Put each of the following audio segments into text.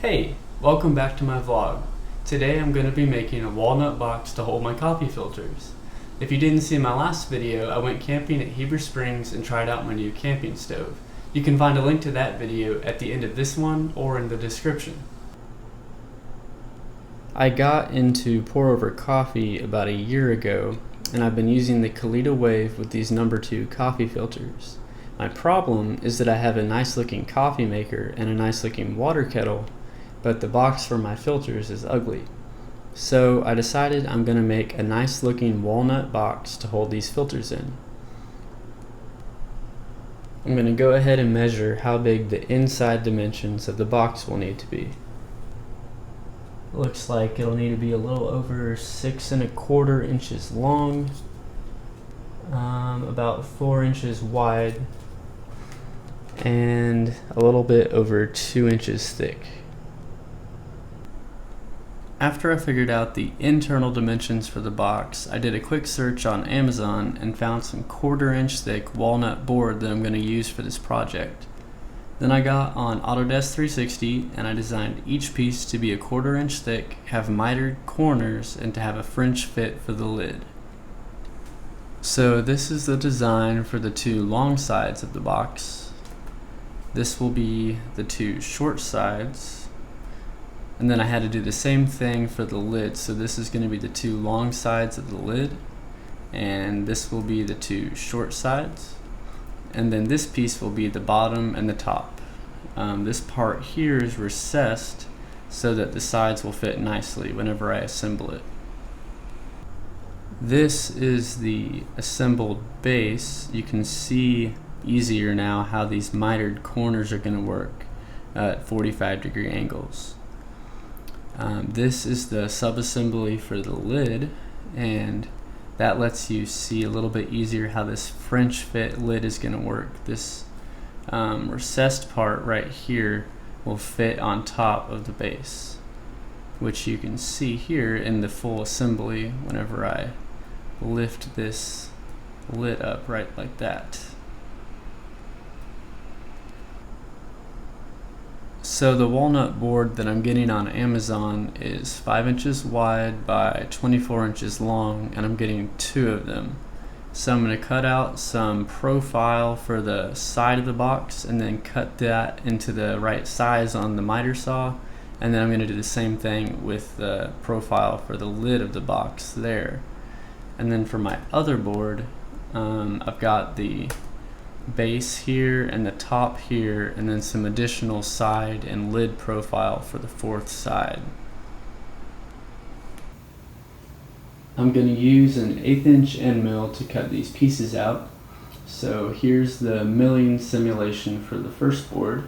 Hey, welcome back to my vlog. Today I'm going to be making a walnut box to hold my coffee filters. If you didn't see my last video, I went camping at Heber Springs and tried out my new camping stove. You can find a link to that video at the end of this one or in the description. I got into pour over coffee about a year ago, and I've been using the Kalita Wave with these No. 2 coffee filters. My problem is that I have a nice looking coffee maker and a nice looking water kettle, but the box for my filters is ugly. So I decided I'm going to make a nice looking walnut box to hold these filters in. I'm going to go ahead and measure how big the inside dimensions of the box will need to be. Looks like it'll need to be a little over 6¼ inches long, about 4 inches wide, and a little bit over 2 inches thick. After I figured out the internal dimensions for the box, I did a quick search on Amazon and found some 1/4 inch thick walnut board that I'm going to use for this project. Then I got on Autodesk 360 and I designed each piece to be a 1/4 inch thick, have mitered corners, and to have a French fit for the lid. So this is the design for the two long sides of the box. This will be the two short sides. And then I had to do the same thing for the lid. So this is going to be the two long sides of the lid, and this will be the two short sides. And then this piece will be the bottom and the top. This part here is recessed so that the sides will fit nicely whenever I assemble it. This is the assembled base. You can see easier now how these mitered corners are going to work at 45-degree angles. This is the subassembly for the lid, and that lets you see a little bit easier how this French fit lid is going to work. This recessed part right here will fit on top of the base, which you can see here in the full assembly whenever I lift this lid up right like that. So the walnut board that I'm getting on Amazon is 5 inches wide by 24 inches long, and I'm getting 2 of them. So I'm going to cut out some profile for the side of the box and then cut that into the right size on the miter saw, and then I'm going to do the same thing with the profile for the lid of the box there. And then for my other board, I've got the base here and the top here, and then some additional side and lid profile for the 4th side. I'm going to use an 1/8 inch end mill to cut these pieces out. So here's the milling simulation for the first board.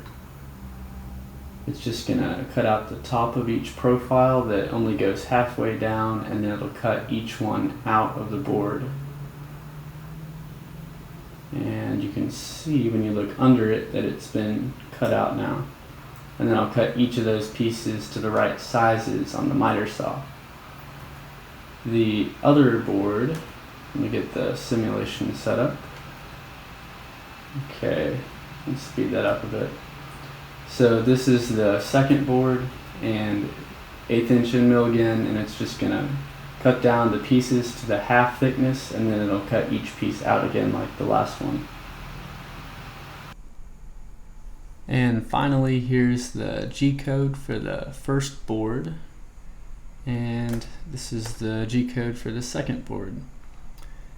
It's just going to cut out the top of each profile that only goes halfway down, and then it'll cut each one out of the board. And you can see when you look under it that it's been cut out now. And then I'll cut each of those pieces to the right sizes on the miter saw. The other board, let me get the simulation set up. Okay, let's speed that up a bit. So this is the second board, and 1/8 inch end mill again, and it's just gonna cut down the pieces to the half thickness, and then it'll cut each piece out again like the last one. And finally, here's the G-code for the first board, and this is the G-code for the second board.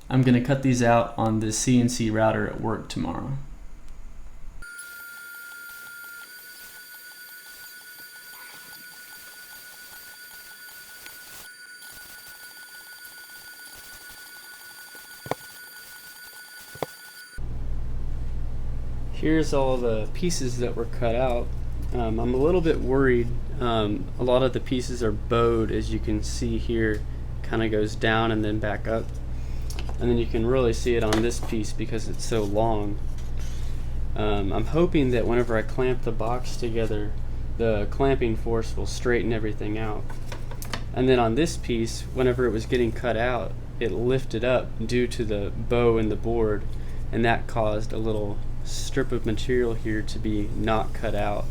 I'm going to cut these out on the CNC router at work tomorrow. Here's all the pieces that were cut out. I'm a little bit worried. A lot of the pieces are bowed, as you can see here. Kind of goes down and then back up. And then you can really see it on this piece because it's so long. I'm hoping that whenever I clamp the box together, the clamping force will straighten everything out. And then on this piece, whenever it was getting cut out, it lifted up due to the bow in the board, and that caused a little strip of material here to be not cut out.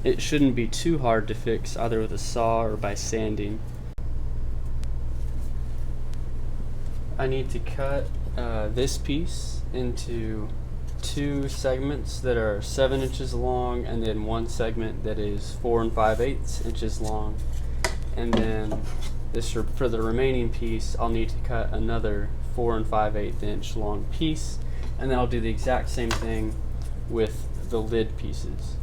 It shouldn't be too hard to fix either with a saw or by sanding. I need to cut this piece into 2 segments that are 7 inches long, and then 1 segment that is 4 5/8 inches long. And then this, for the remaining piece, I'll need to cut another 4 5/8 inch long piece, and then I'll do the exact same thing with the lid pieces.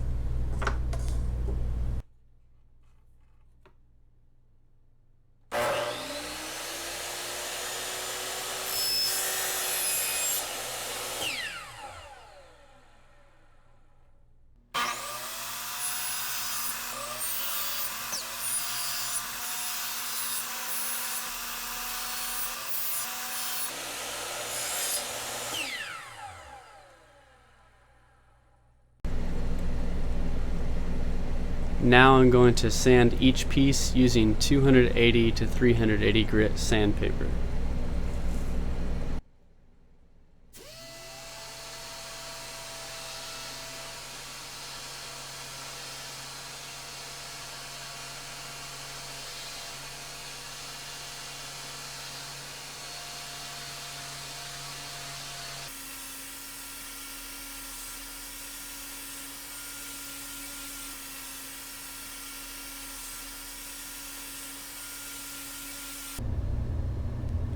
Now I'm going to sand each piece using 280 to 380 grit sandpaper.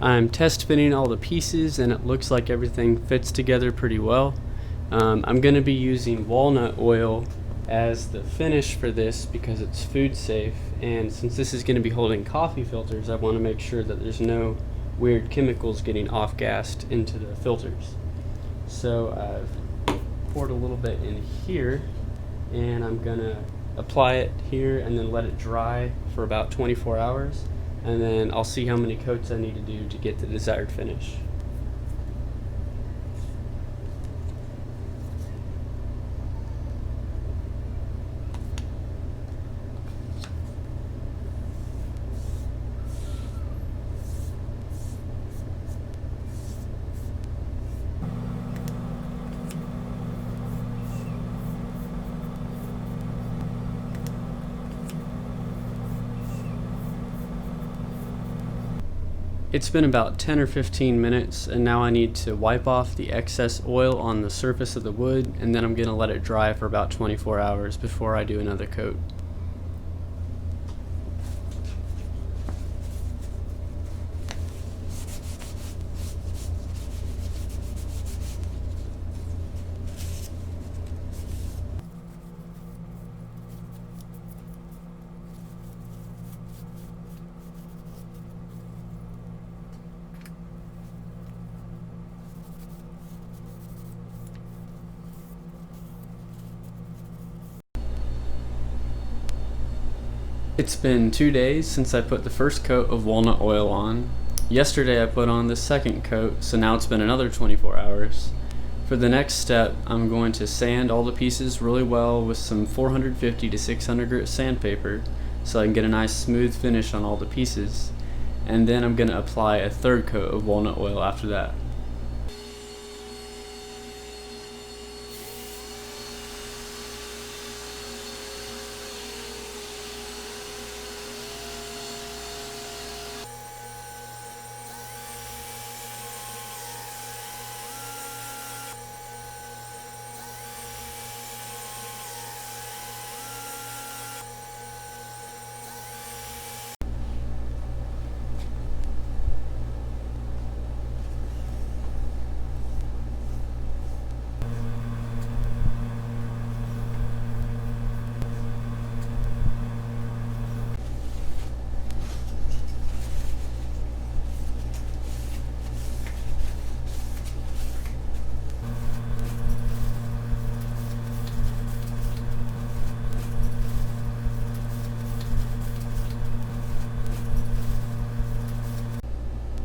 I'm test fitting all the pieces, and it looks like everything fits together pretty well. I'm going to be using walnut oil as the finish for this because it's food safe, and since this is going to be holding coffee filters, I want to make sure that there's no weird chemicals getting off-gassed into the filters. So I've poured a little bit in here, and I'm going to apply it here and then let it dry for about 24 hours. And then I'll see how many coats I need to do to get the desired finish. It's been about 10 or 15 minutes, and now I need to wipe off the excess oil on the surface of the wood, and then I'm going to let it dry for about 24 hours before I do another coat. It's been 2 days since I put the first coat of walnut oil on. Yesterday I put on the second coat, so now it's been another 24 hours. For the next step, I'm going to sand all the pieces really well with some 450 to 600 grit sandpaper so I can get a nice smooth finish on all the pieces. And then I'm going to apply a third coat of walnut oil after that.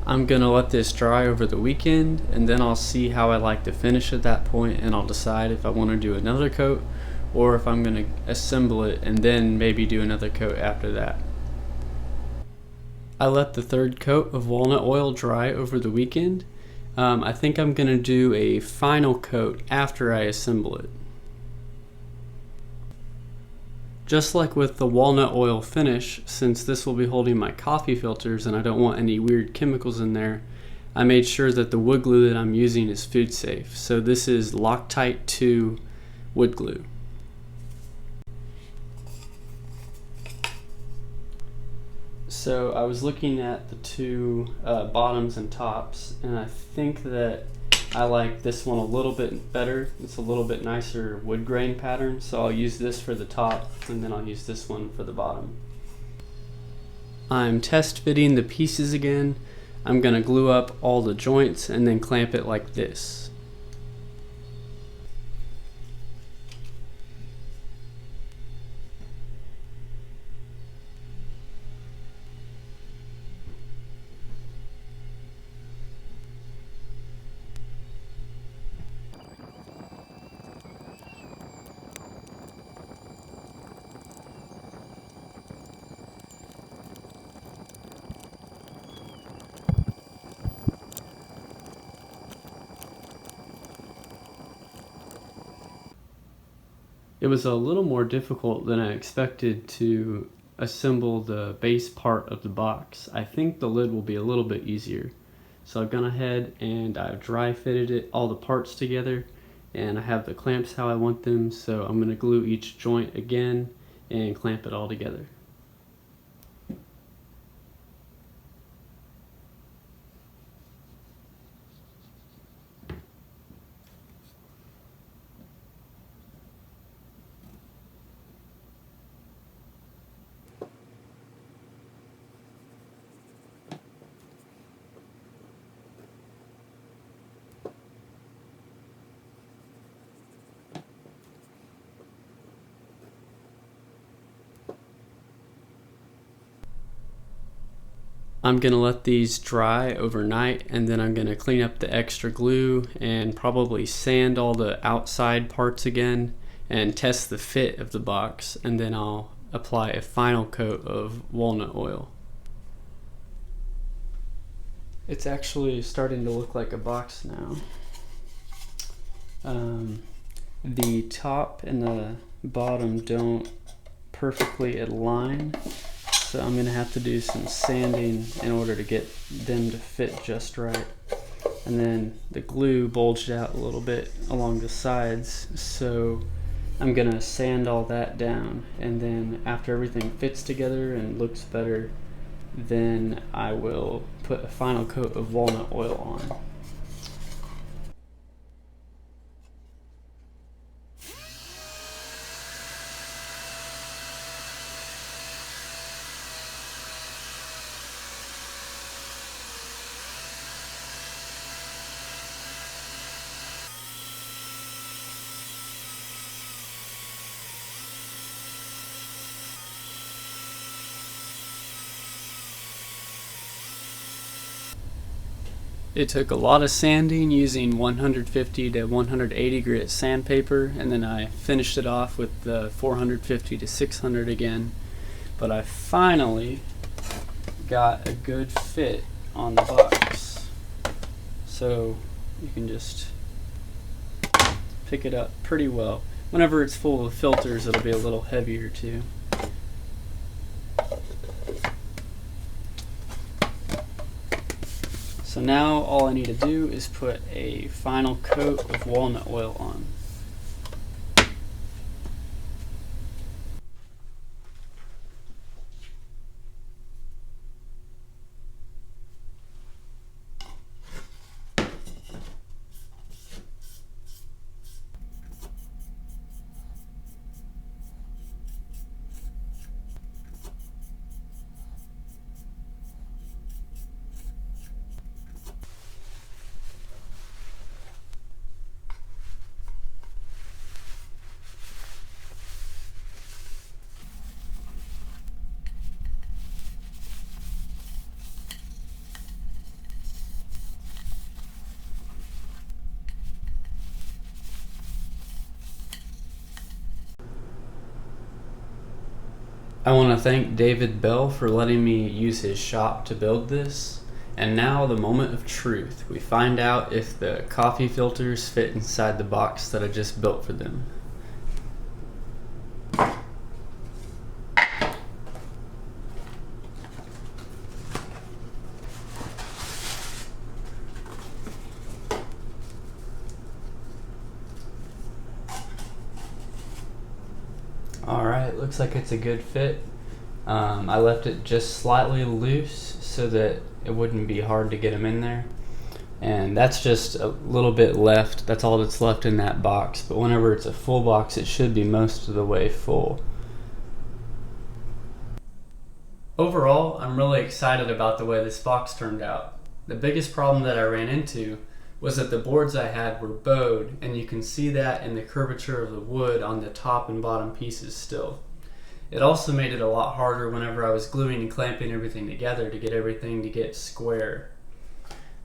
I'm gonna let this dry over the weekend, and then I'll see how I like to finish at that point, and I'll decide if I want to do another coat or if I'm gonna assemble it and then maybe do another coat after that. I let the third coat of walnut oil dry over the weekend. I think I'm gonna do a final coat after I assemble it. Just like with the walnut oil finish, since this will be holding my coffee filters and I don't want any weird chemicals in there, I made sure that the wood glue that I'm using is food safe. So this is Loctite 2 wood glue. So I was looking at the two bottoms and tops, and I think that I like this one a little bit better. It's a little bit nicer wood grain pattern, so I'll use this for the top and then I'll use this one for the bottom. I'm test fitting the pieces again. I'm going to glue up all the joints and then clamp it like this. It was a little more difficult than I expected to assemble the base part of the box. I think the lid will be a little bit easier. So I've gone ahead and I've dry fitted all the parts together, and I have the clamps how I want them, so I'm going to glue each joint again and clamp it all together. I'm going to let these dry overnight, and then I'm going to clean up the extra glue and probably sand all the outside parts again and test the fit of the box, and then I'll apply a final coat of walnut oil. It's actually starting to look like a box now. The top and the bottom don't perfectly align, so I'm going to have to do some sanding in order to get them to fit just right. And then the glue bulged out a little bit along the sides, so I'm going to sand all that down, and then after everything fits together and looks better, then I will put a final coat of walnut oil on. It took a lot of sanding using 150 to 180 grit sandpaper, and then I finished it off with the 450 to 600 again. But I finally got a good fit on the box. So you can just pick it up pretty well. Whenever it's full of filters, it'll be a little heavier too. So now all I need to do is put a final coat of walnut oil on. I want to thank David Bell for letting me use his shop to build this. And now the moment of truth. We find out if the coffee filters fit inside the box that I just built for them. looks like it's a good fit. I left it just slightly loose so that it wouldn't be hard to get them in there. And that's just a little bit left. That's all that's left in that box. But whenever it's a full box, it should be most of the way full. Overall, I'm really excited about the way this box turned out. The biggest problem that I ran into was that the boards I had were bowed, and you can see that in the curvature of the wood on the top and bottom pieces still. It also made it a lot harder whenever I was gluing and clamping everything together to get everything to get square.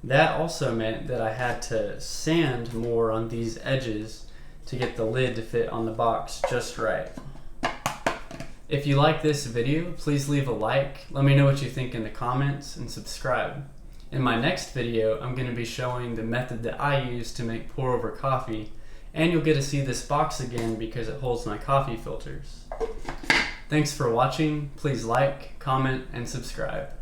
That also meant that I had to sand more on these edges to get the lid to fit on the box just right. If you like this video, please leave a like, let me know what you think in the comments, and subscribe. In my next video, I'm going to be showing the method that I use to make pour over coffee, and you'll get to see this box again because it holds my coffee filters. Thanks for watching. Please like, comment, and subscribe.